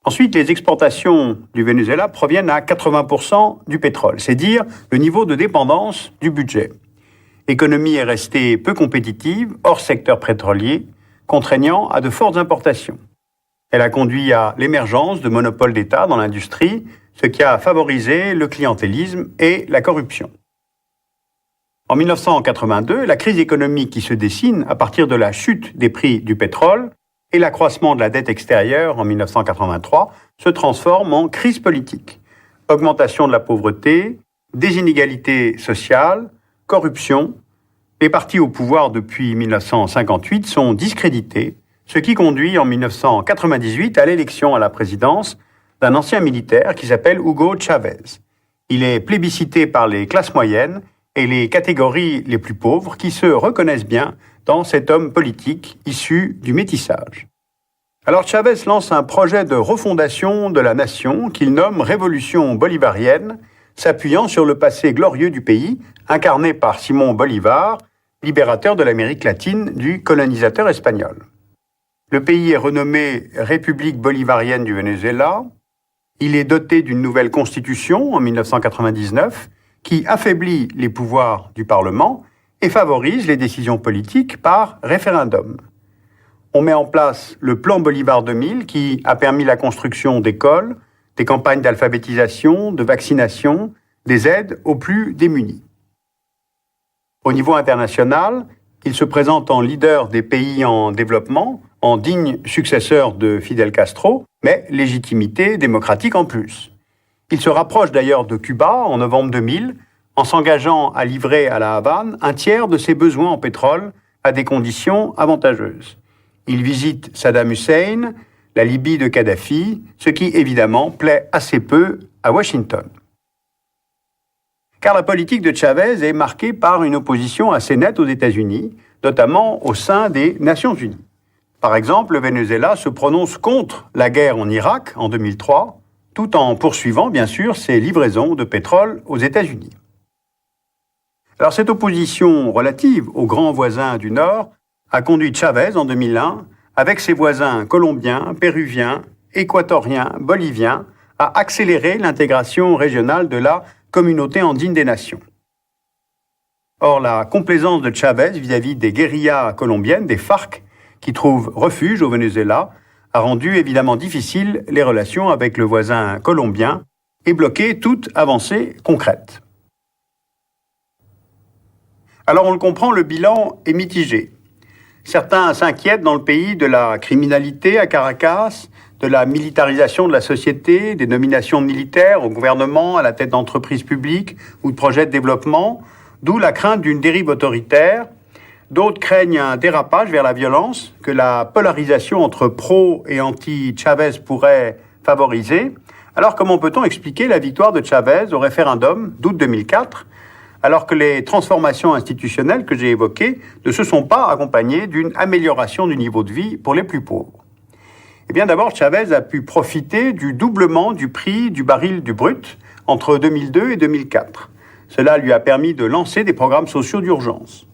Ensuite, les exportations du Venezuela proviennent à 80% du pétrole, c'est dire le niveau de dépendance du budget. L'économie est restée peu compétitive, hors secteur pétrolier, contraignant à de fortes importations. Elle a conduit à l'émergence de monopoles d'État dans l'industrie, ce qui a favorisé le clientélisme et la corruption. En 1982, la crise économique qui se dessine à partir de la chute des prix du pétrole et l'accroissement de la dette extérieure en 1983 se transforme en crise politique. Augmentation de la pauvreté, des inégalités sociales, corruption. Les partis au pouvoir depuis 1958 sont discrédités, ce qui conduit en 1998 à l'élection à la présidence d'un ancien militaire qui s'appelle Hugo Chavez. Il est plébiscité par les classes moyennes et les catégories les plus pauvres qui se reconnaissent bien dans cet homme politique issu du métissage. Alors Chavez lance un projet de refondation de la nation qu'il nomme Révolution bolivarienne, s'appuyant sur le passé glorieux du pays, incarné par Simon Bolivar, libérateur de l'Amérique latine du colonisateur espagnol. Le pays est renommé République bolivarienne du Venezuela. Il est doté d'une nouvelle constitution en 1999 qui affaiblit les pouvoirs du Parlement et favorise les décisions politiques par référendum. On met en place le plan Bolivar 2000 qui a permis la construction d'écoles, des campagnes d'alphabétisation, de vaccination, des aides aux plus démunis. Au niveau international, il se présente en leader des pays en développement, en digne successeur de Fidel Castro, mais légitimité démocratique en plus. Il se rapproche d'ailleurs de Cuba en novembre 2000, en s'engageant à livrer à la Havane un tiers de ses besoins en pétrole à des conditions avantageuses. Il visite Saddam Hussein, la Libye de Kadhafi, ce qui évidemment plaît assez peu à Washington. Car la politique de Chavez est marquée par une opposition assez nette aux États-Unis, notamment au sein des Nations Unies. Par exemple, le Venezuela se prononce contre la guerre en Irak en 2003, tout en poursuivant bien sûr ses livraisons de pétrole aux États-Unis. Alors cette opposition relative aux grands voisins du Nord a conduit Chavez en 2001, avec ses voisins colombiens, péruviens, équatoriens, boliviens, à accélérer l'intégration régionale de la Communauté andine des nations. Or, la complaisance de Chavez vis-à-vis des guérillas colombiennes, des FARC, qui trouvent refuge au Venezuela, a rendu évidemment difficile les relations avec le voisin colombien et bloqué toute avancée concrète. Alors on le comprend, le bilan est mitigé. Certains s'inquiètent dans le pays de la criminalité à Caracas, de la militarisation de la société, des nominations militaires au gouvernement, à la tête d'entreprises publiques ou de projets de développement, d'où la crainte d'une dérive autoritaire. D'autres craignent un dérapage vers la violence que la polarisation entre pro et anti-Chavez pourrait favoriser. Alors comment peut-on expliquer la victoire de Chavez au référendum d'août 2004 alors que les transformations institutionnelles que j'ai évoquées ne se sont pas accompagnées d'une amélioration du niveau de vie pour les plus pauvres? Eh bien d'abord, Chavez a pu profiter du doublement du prix du baril du brut entre 2002 et 2004. Cela lui a permis de lancer des programmes sociaux d'urgence.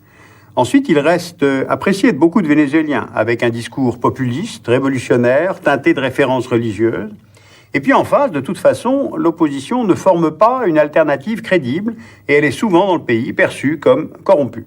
Ensuite, il reste apprécié de beaucoup de Vénézuéliens, avec un discours populiste, révolutionnaire, teinté de références religieuses. Et puis en face, de toute façon, l'opposition ne forme pas une alternative crédible et elle est souvent dans le pays perçue comme corrompue.